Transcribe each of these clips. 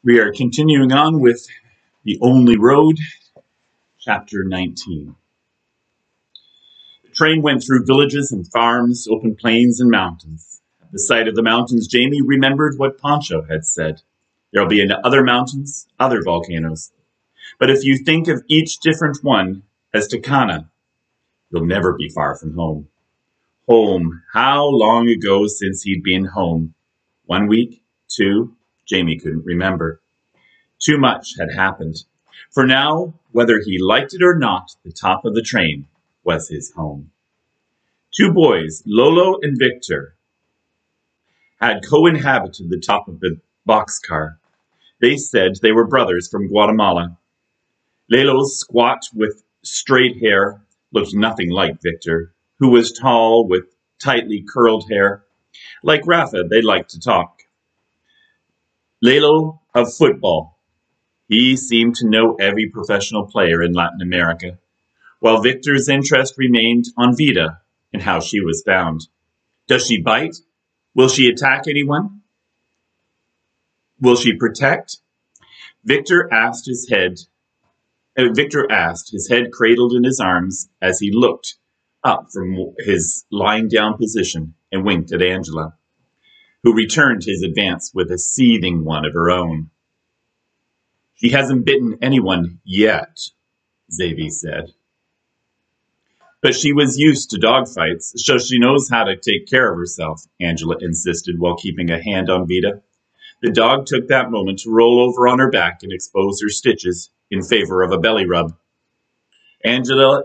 We are continuing on with The Only Road, Chapter 19. The train went through villages and farms, open plains and mountains. At the sight of the mountains, Jamie remembered what Poncho had said. There'll be other mountains, other volcanoes. But if you think of each different one as Takana, you'll never be far from home. Home. How long ago since he'd been home? 1 week? 2? Jamie couldn't remember. Too much had happened. For now, whether he liked it or not, the top of the train was his home. 2 boys, Lolo and Victor, had co-inhabited the top of the boxcar. They said they were brothers from Guatemala. Lolo, squat with straight hair, looked nothing like Victor, who was tall with tightly curled hair. Like Rafa, they liked to talk. Lalo of football. He seemed to know every professional player in Latin America, while Victor's interest remained on Vida and how she was found. Does she bite? Will she attack anyone? Will she protect? Victor asked, his head cradled in his arms as he looked up from his lying down position and winked at Angela, who returned his advance with a seething one of her own. She hasn't bitten anyone yet, Xavier said. But she was used to dogfights, so she knows how to take care of herself, Angela insisted while keeping a hand on Vida. The dog took that moment to roll over on her back and expose her stitches in favor of a belly rub. Angela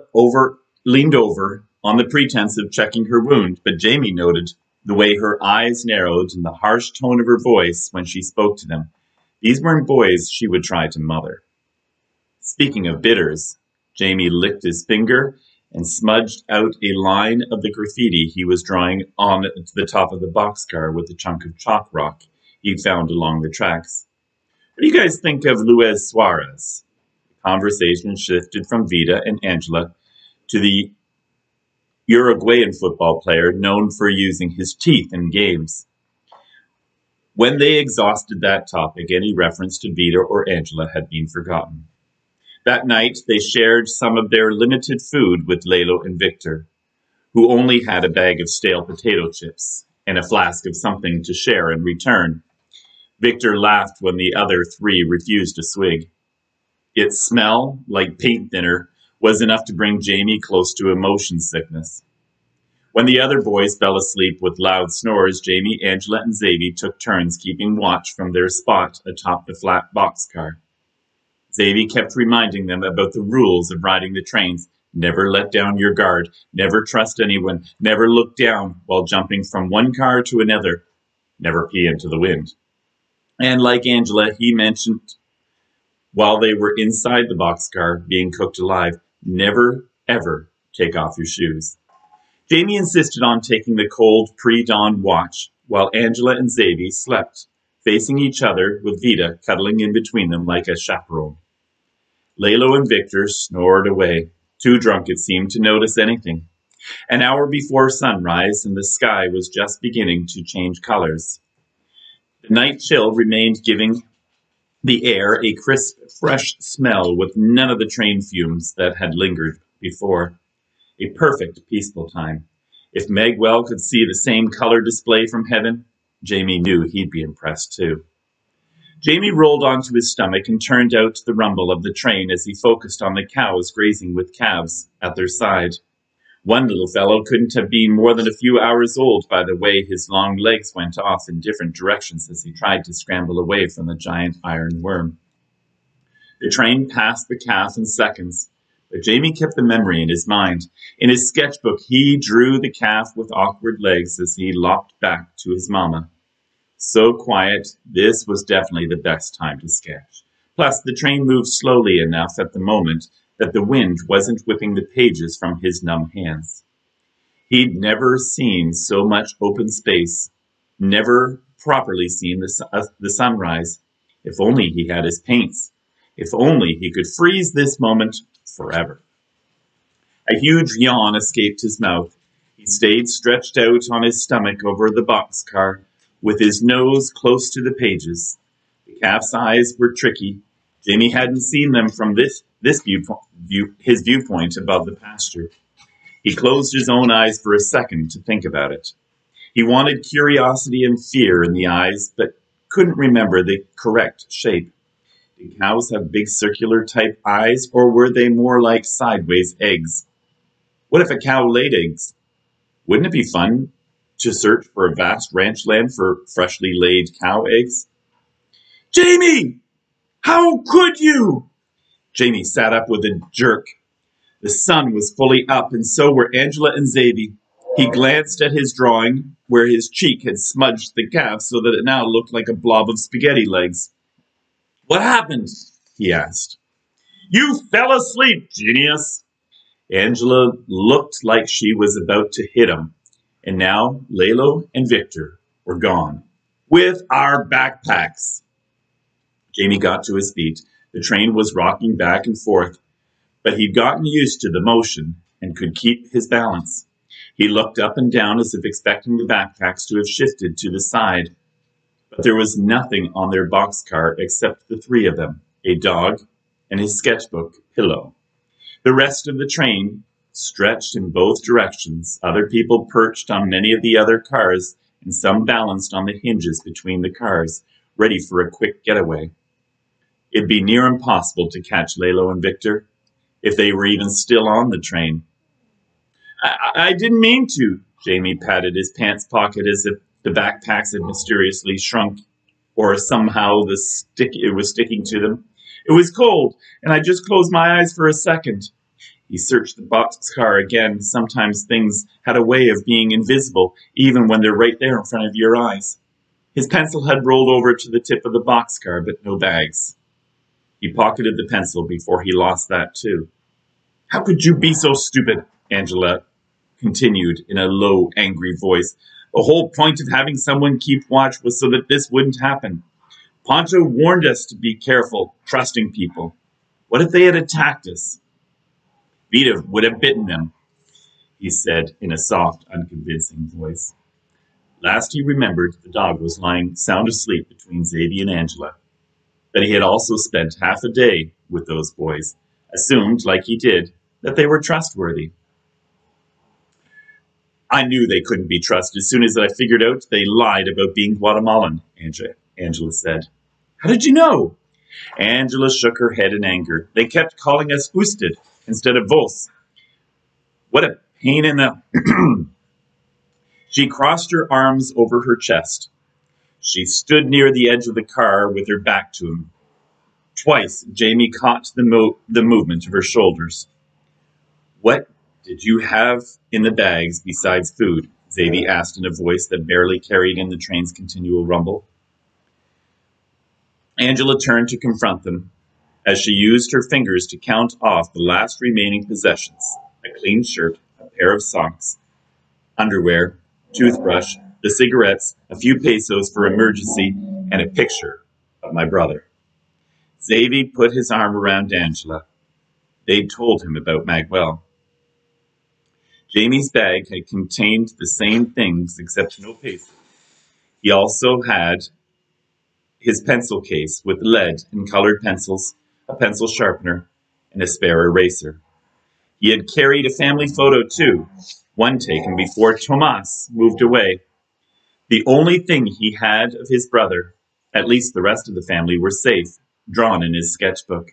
leaned over on the pretense of checking her wound, but Jamie noted the way her eyes narrowed and the harsh tone of her voice when she spoke to them. These weren't boys she would try to mother. Speaking of bitters, Jamie licked his finger and smudged out a line of the graffiti he was drawing on the top of the boxcar with a chunk of chalk rock he'd found along the tracks. What do you guys think of Luis Suarez? The conversation shifted from Vida and Angela to the Uruguayan football player known for using his teeth in games. When they exhausted that topic, any reference to Vida or Angela had been forgotten. That night, they shared some of their limited food with Lalo and Victor, who only had a bag of stale potato chips and a flask of something to share in return. Victor laughed when the other 3 refused a swig. Its smell, like paint thinner, was enough to bring Jamie close to motion sickness. When the other boys fell asleep with loud snores, Jamie, Angela, and Xavier took turns keeping watch from their spot atop the flat boxcar. Xavier kept reminding them about the rules of riding the trains. Never let down your guard, never trust anyone, never look down while jumping from one car to another, never pee into the wind. And like Angela, he mentioned while they were inside the boxcar being cooked alive, never, ever take off your shoes. Jamie insisted on taking the cold pre-dawn watch while Angela and Xavier slept, facing each other with Vida cuddling in between them like a chaperone. Lalo and Victor snored away, too drunk it seemed to notice anything. An hour before sunrise and the sky was just beginning to change colors. The night chill remained, giving the air a crisp, fresh smell with none of the train fumes that had lingered before. A perfect, peaceful time. If Megwell could see the same color display from heaven, Jamie knew he'd be impressed too. Jamie rolled onto his stomach and turned out the rumble of the train as he focused on the cows grazing with calves at their side. One little fellow couldn't have been more than a few hours old by the way his long legs went off in different directions as he tried to scramble away from the giant iron worm. The train passed the calf in seconds, but Jamie kept the memory in his mind. In his sketchbook, he drew the calf with awkward legs as he lopped back to his mama. So quiet, this was definitely the best time to sketch. Plus, the train moved slowly enough at the moment that the wind wasn't whipping the pages from his numb hands. He'd never seen so much open space, never properly seen the sunrise. If only he had his paints. If only he could freeze this moment forever. A huge yawn escaped his mouth. He stayed stretched out on his stomach over the boxcar, with his nose close to the pages. The The calf's eyes were tricky. Jamie hadn't seen them from his viewpoint above the pasture. He closed his own eyes for a second to think about it. He wanted curiosity and fear in the eyes, but couldn't remember the correct shape. Did cows have big circular type eyes, or were they more like sideways eggs? What if a cow laid eggs? Wouldn't it be fun to search for a vast ranch land for freshly laid cow eggs? Jamie! How could you? Jamie sat up with a jerk. The sun was fully up, and so were Angela and Xavier. He glanced at his drawing, where his cheek had smudged the calf so that it now looked like a blob of spaghetti legs. What happened? He asked. You fell asleep, genius. Angela looked like she was about to hit him, and now Lalo and Victor were gone, with our backpacks. Jamie got to his feet. The train was rocking back and forth, but he'd gotten used to the motion and could keep his balance. He looked up and down as if expecting the backpacks to have shifted to the side. But there was nothing on their boxcar except the three of them, a dog and his sketchbook pillow. The rest of the train stretched in both directions. Other people perched on many of the other cars, and some balanced on the hinges between the cars, ready for a quick getaway. It'd be near impossible to catch Lalo and Victor, if they were even still on the train. I didn't mean to. Jamie patted his pants pocket as if the backpacks had mysteriously shrunk, or somehow it was sticking to them. It was cold, and I just closed my eyes for a second. He searched the boxcar again. Sometimes things had a way of being invisible, even when they're right there in front of your eyes. His pencil had rolled over to the tip of the boxcar, but no bags. He pocketed the pencil before he lost that too. How could you be so stupid? Angela continued in a low, angry voice. The whole point of having someone keep watch was so that this wouldn't happen. Poncho warned us to be careful, trusting people. What if they had attacked us? Vita would have bitten them, he said in a soft, unconvincing voice. Last he remembered, the dog was lying sound asleep between Xavier and Angela. But he had also spent half a day with those boys, assumed, like he did, that they were trustworthy. I knew they couldn't be trusted as soon as I figured out they lied about being Guatemalan, Angela said. How did you know? Angela shook her head in anger. They kept calling us usted instead of vos. What a pain in the... She crossed her arms over her chest. She stood near the edge of the car with her back to him. Twice, Jamie caught the movement of her shoulders. What did you have in the bags besides food? Xavier asked in a voice that barely carried in the train's continual rumble. Angela turned to confront them as she used her fingers to count off the last remaining possessions: a clean shirt, a pair of socks, underwear, toothbrush, the cigarettes, a few pesos for emergency, and a picture of my brother. Xavier put his arm around Angela. They'd told him about Maguel. Jamie's bag had contained the same things except no pesos. He also had his pencil case with lead and colored pencils, a pencil sharpener, and a spare eraser. He had carried a family photo too, one taken before Tomas moved away. The only thing he had of his brother, at least the rest of the family, were safe, drawn in his sketchbook.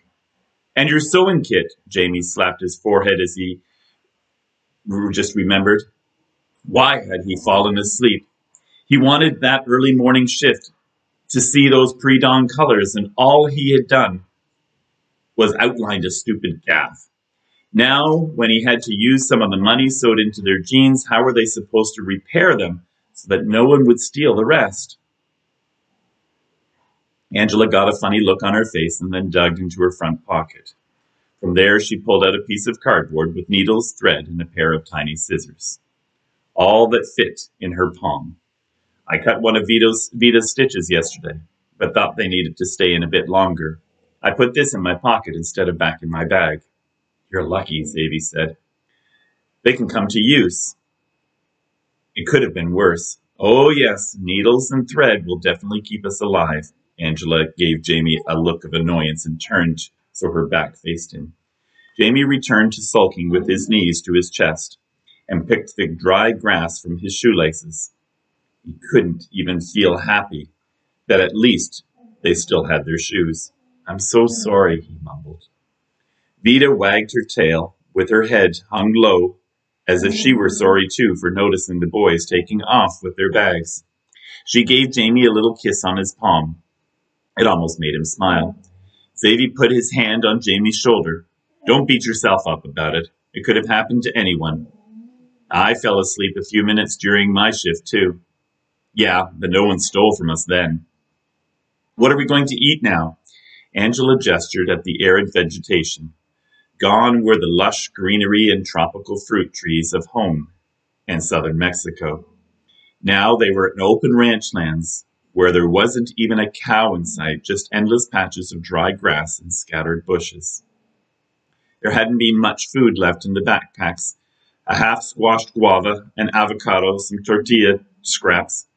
And your sewing kit, Jamie slapped his forehead as he just remembered. Why had he fallen asleep? He wanted that early morning shift to see those pre-dawn colors, and all he had done was outlined a stupid gaff. Now, when he had to use some of the money sewed into their jeans, how were they supposed to repair them so that no one would steal the rest? Angela got a funny look on her face and then dug into her front pocket. From there, she pulled out a piece of cardboard with needles, thread, and a pair of tiny scissors. All that fit in her palm. I cut one of Vita's stitches yesterday, but thought they needed to stay in a bit longer. I put this in my pocket instead of back in my bag. You're lucky, Xavier said. They can come to use. It could have been worse. Oh yes, needles and thread will definitely keep us alive. Angela gave Jamie a look of annoyance and turned so her back faced him. Jamie returned to sulking with his knees to his chest and picked the dry grass from his shoelaces. He couldn't even feel happy that at least they still had their shoes. "I'm so sorry," he mumbled. Vida wagged her tail, with her head hung low, as if she were sorry too for noticing the boys taking off with their bags. She gave Jamie a little kiss on his palm. It almost made him smile. Xavier put his hand on Jamie's shoulder. "Don't beat yourself up about it. It could have happened to anyone. I fell asleep a few minutes during my shift too. Yeah, but no one stole from us then. What are we going to eat now?" Angela gestured at the arid vegetation. Gone were the lush greenery and tropical fruit trees of home and southern Mexico. Now they were in open ranch lands, where there wasn't even a cow in sight, just endless patches of dry grass and scattered bushes. There hadn't been much food left in the backpacks. A half-squashed guava, an avocado, some tortilla scraps.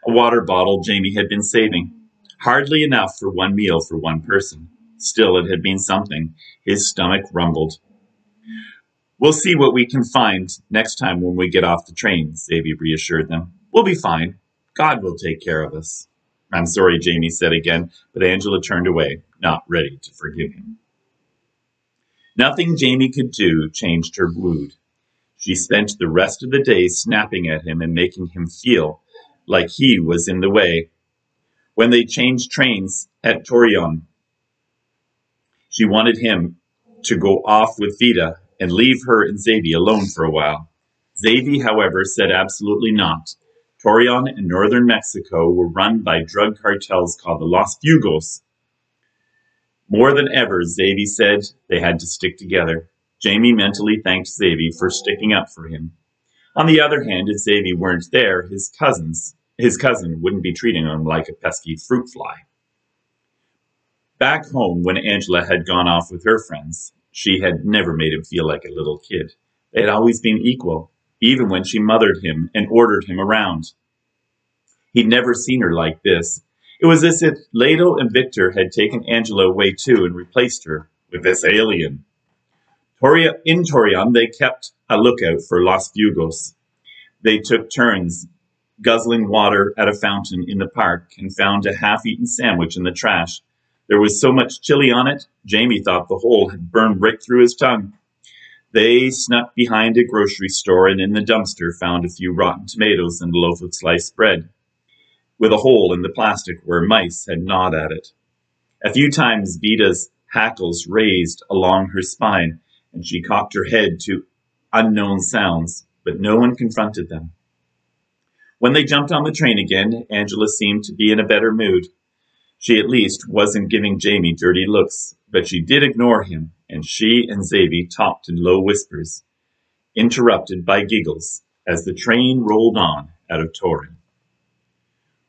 A water bottle Jamie had been saving. Hardly enough for one meal for one person. Still, it had been something. His stomach rumbled. "We'll see what we can find next time when we get off the train," Xavier reassured them. "We'll be fine. God will take care of us." "I'm sorry," Jamie said again, but Angela turned away, not ready to forgive him. Nothing Jamie could do changed her mood. She spent the rest of the day snapping at him and making him feel like he was in the way. When they changed trains at Torreon, she wanted him to go off with Vida and leave her and Xavier alone for a while. Xavier, however, said absolutely not. Torreon and northern Mexico were run by drug cartels called the Los Fugos. More than ever, Xavier said they had to stick together. Jamie mentally thanked Xavier for sticking up for him. On the other hand, if Xavier weren't there, his cousin wouldn't be treating him like a pesky fruit fly. Back home, when Angela had gone off with her friends, she had never made him feel like a little kid. They had always been equal, even when she mothered him and ordered him around. He'd never seen her like this. It was as if Lado and Victor had taken Angela away too and replaced her with this alien. In Torreon, they kept a lookout for Los Fugos. They took turns guzzling water at a fountain in the park and found a half-eaten sandwich in the trash. There was so much chili on it, Jamie thought the hole had burned right through his tongue. They snuck behind a grocery store and in the dumpster found a few rotten tomatoes and a loaf of sliced bread, with a hole in the plastic where mice had gnawed at it. A few times Vida's hackles raised along her spine, and she cocked her head to unknown sounds, but no one confronted them. When they jumped on the train again, Angela seemed to be in a better mood. She at least wasn't giving Jamie dirty looks, but she did ignore him, and she and Xavier talked in low whispers, interrupted by giggles as the train rolled on out of Torreon.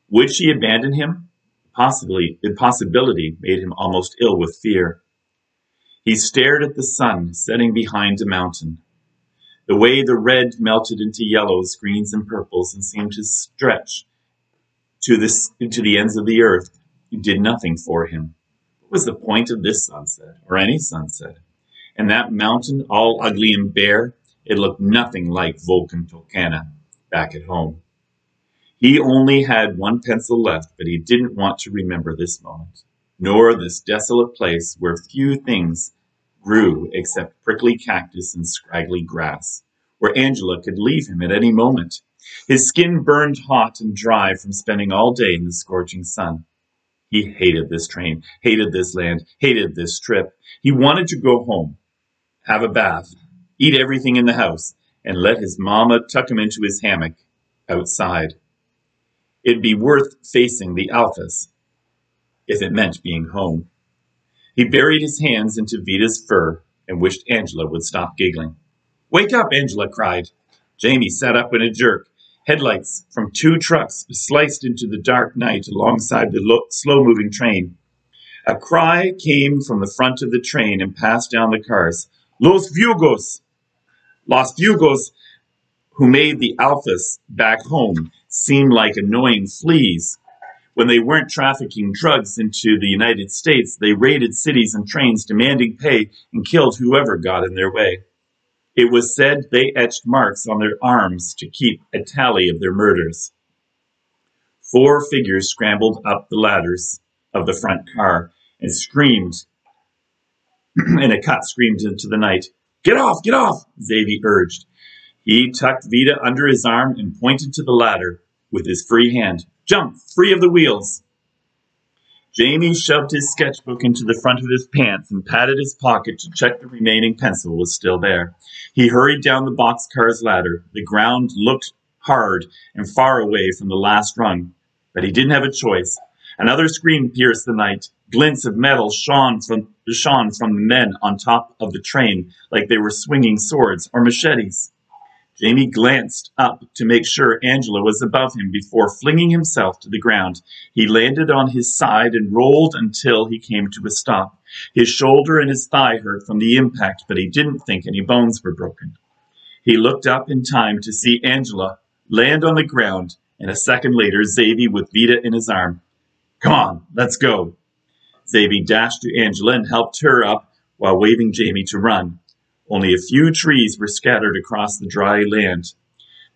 Would she abandon him? Possibly. The possibility made him almost ill with fear. He stared at the sun setting behind a mountain. The way the red melted into yellows, greens, and purples and seemed to stretch to the ends of the earth did nothing for him. What was the point of this sunset, or any sunset? And that mountain, all ugly and bare, it looked nothing like Volcan Tolcana back at home. He only had one pencil left, but he didn't want to remember this moment, nor this desolate place where few things grew except prickly cactus and scraggly grass, where Angela could leave him at any moment. His skin burned hot and dry from spending all day in the scorching sun. He hated this train, hated this land, hated this trip. He wanted to go home, have a bath, eat everything in the house, and let his mama tuck him into his hammock outside. It'd be worth facing the Alphas if it meant being home. He buried his hands into Vida's fur and wished Angela would stop giggling. "Wake up," Angela cried. Jamie sat up in a jerk. Headlights from 2 trucks sliced into the dark night alongside the slow-moving train. A cry came from the front of the train and passed down the cars. Los Fugos! Los Fugos, who made the Alphas back home seem like annoying fleas. When they weren't trafficking drugs into the United States, they raided cities and trains demanding pay and killed whoever got in their way. It was said they etched marks on their arms to keep a tally of their murders. 4 figures scrambled up the ladders of the front car and screamed, and a cut screamed into the night. Get off, Xavier urged. He tucked Vida under his arm and pointed to the ladder with his free hand. Jump, free of the wheels. Jamie shoved his sketchbook into the front of his pants and patted his pocket to check the remaining pencil was still there. He hurried down the boxcar's ladder. The ground looked hard and far away from the last rung, but he didn't have a choice. Another scream pierced the night. Glints of metal shone from the men on top of the train like they were swinging swords or machetes. Jamie glanced up to make sure Angela was above him before flinging himself to the ground. He landed on his side and rolled until he came to a stop. His shoulder and his thigh hurt from the impact, but he didn't think any bones were broken. He looked up in time to see Angela land on the ground, and a second later, Xavier with Vida in his arm. Come on, let's go. Xavier dashed to Angela and helped her up while waving Jamie to run. Only a few trees were scattered across the dry land.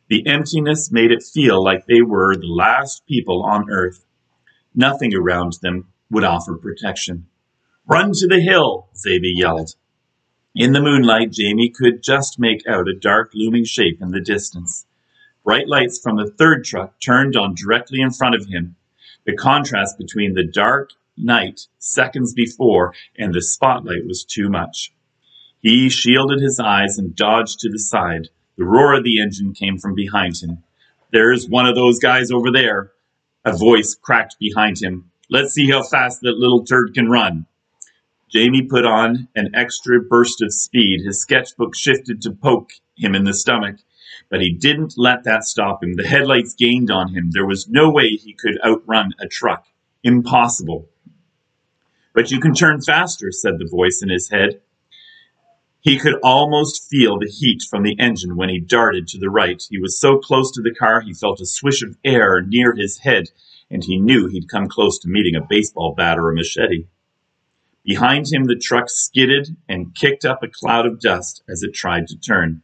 The emptiness made it feel like they were the last people on earth. Nothing around them would offer protection. Run to the hill, Xavier yelled. In the moonlight, Jamie could just make out a dark looming shape in the distance. Bright lights from the third truck turned on directly in front of him. The contrast between the dark night seconds before and the spotlight was too much. He shielded his eyes and dodged to the side. The roar of the engine came from behind him. There's one of those guys over there. A voice cracked behind him. Let's see how fast that little turd can run. Jamie put on an extra burst of speed. His sketchbook shifted to poke him in the stomach, but he didn't let that stop him. The headlights gained on him. There was no way he could outrun a truck. Impossible. But you can turn faster, said the voice in his head. He could almost feel the heat from the engine when he darted to the right. He was so close to the car he felt a swish of air near his head, and he knew he'd come close to meeting a baseball bat or a machete. Behind him, the truck skidded and kicked up a cloud of dust as it tried to turn.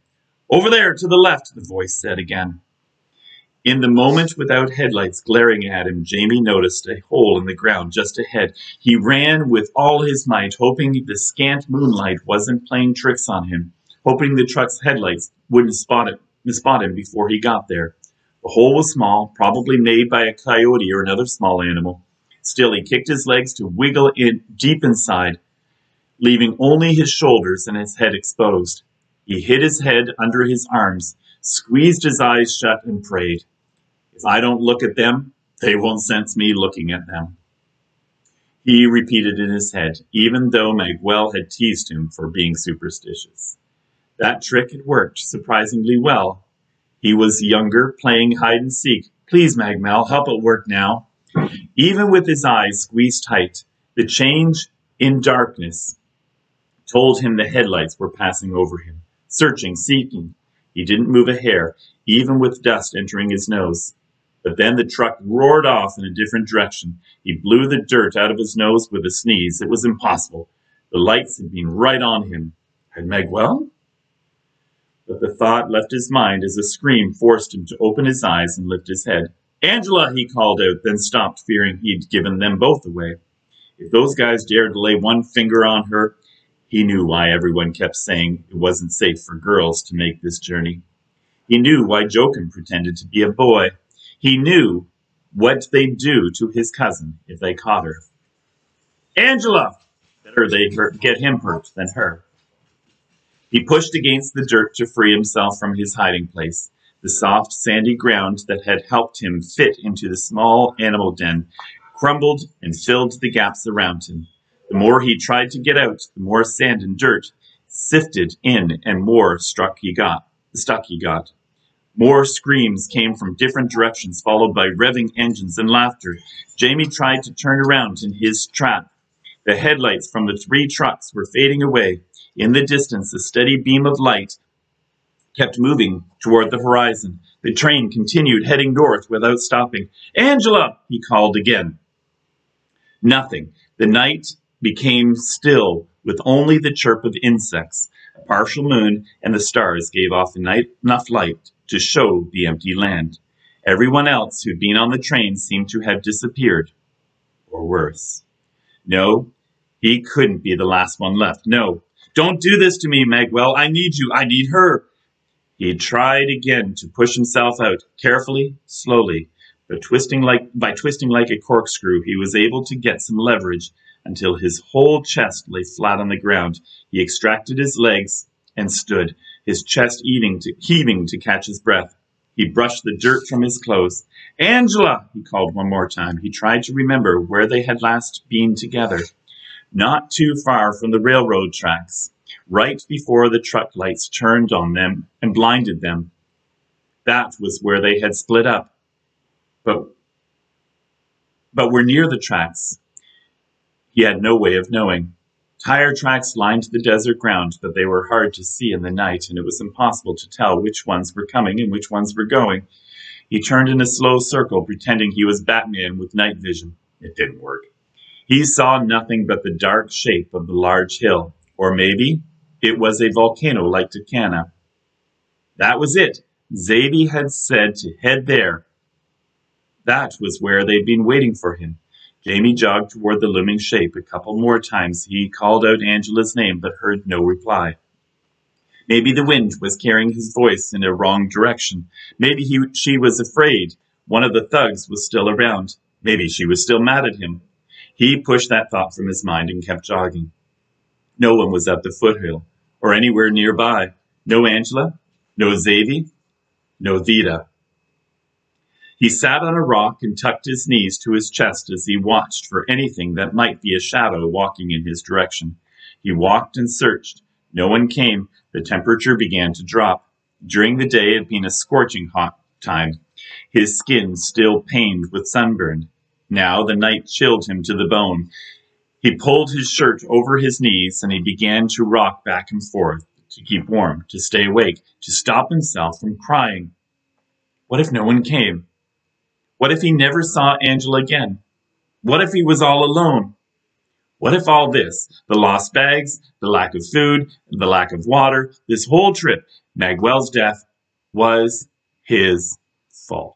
Over there, to the left, the voice said again. In the moment without headlights glaring at him, Jamie noticed a hole in the ground just ahead. He ran with all his might, hoping the scant moonlight wasn't playing tricks on him, hoping the truck's headlights wouldn't spot him before he got there. The hole was small, probably made by a coyote or another small animal. Still, he kicked his legs to wiggle in deep inside, leaving only his shoulders and his head exposed. He hid his head under his arms, squeezed his eyes shut, and prayed. If I don't look at them, they won't sense me looking at them. He repeated in his head, even though Miguel had teased him for being superstitious. That trick had worked surprisingly well. He was younger, playing hide-and-seek. Please, Miguel, help it work now. Even with his eyes squeezed tight, the change in darkness told him the headlights were passing over him, searching, seeking. He didn't move a hair, even with dust entering his nose. But then the truck roared off in a different direction. He blew the dirt out of his nose with a sneeze. It was impossible. The lights had been right on him. Had Miguel? But the thought left his mind as a scream forced him to open his eyes and lift his head. Angela, he called out, then stopped, fearing he'd given them both away. If those guys dared to lay one finger on her, he knew why everyone kept saying it wasn't safe for girls to make this journey. He knew why Joachim pretended to be a boy. He knew what they'd do to his cousin if they caught her. Angela! Better they'd get him hurt than her. He pushed against the dirt to free himself from his hiding place. The soft, sandy ground that had helped him fit into the small animal den crumbled and filled the gaps around him. The more he tried to get out, the more sand and dirt sifted in and more stuck he got. More screams came from different directions, followed by revving engines and laughter. Jamie tried to turn around in his trap. The headlights from the 3 trucks were fading away. In the distance, a steady beam of light kept moving toward the horizon. The train continued heading north without stopping. "Angela!" he called again. Nothing. The night became still, with only the chirp of insects. A partial moon and the stars gave off enough light to show the empty land. Everyone else who'd been on the train seemed to have disappeared, or worse. No, he couldn't be the last one left. No. "Don't do this to me, Magwell. I need you. I need her." He tried again to push himself out, carefully, slowly, but by twisting like a corkscrew, he was able to get some leverage until his whole chest lay flat on the ground. He extracted his legs and stood, his chest heaving to catch his breath. He brushed the dirt from his clothes. "Angela!" he called one more time. He tried to remember where they had last been together. Not too far from the railroad tracks, right before the truck lights turned on them and blinded them. That was where they had split up. But we're near the tracks. He had no way of knowing. Tire tracks lined the desert ground, but they were hard to see in the night, and it was impossible to tell which ones were coming and which ones were going. He turned in a slow circle, pretending he was Batman with night vision. It didn't work. He saw nothing but the dark shape of the large hill, or maybe it was a volcano like Tucana. That was it. Zadie had said to head there. That was where they'd been waiting for him. Jamie jogged toward the looming shape. A couple more times he called out Angela's name, but heard no reply. Maybe the wind was carrying his voice in a wrong direction. Maybe she was afraid one of the thugs was still around. Maybe she was still mad at him. He pushed that thought from his mind and kept jogging. No one was at the foothill or anywhere nearby. No Angela, no Zadie, no Vida. He sat on a rock and tucked his knees to his chest as he watched for anything that might be a shadow walking in his direction. He walked and searched. No one came. The temperature began to drop. During the day it had been a scorching hot time, his skin still pained with sunburn. Now the night chilled him to the bone. He pulled his shirt over his knees and he began to rock back and forth, to keep warm, to stay awake, to stop himself from crying. What if no one came? What if he never saw Angela again? What if he was all alone? What if all this, the lost bags, the lack of food, the lack of water, this whole trip, Magwell's death, was his fault?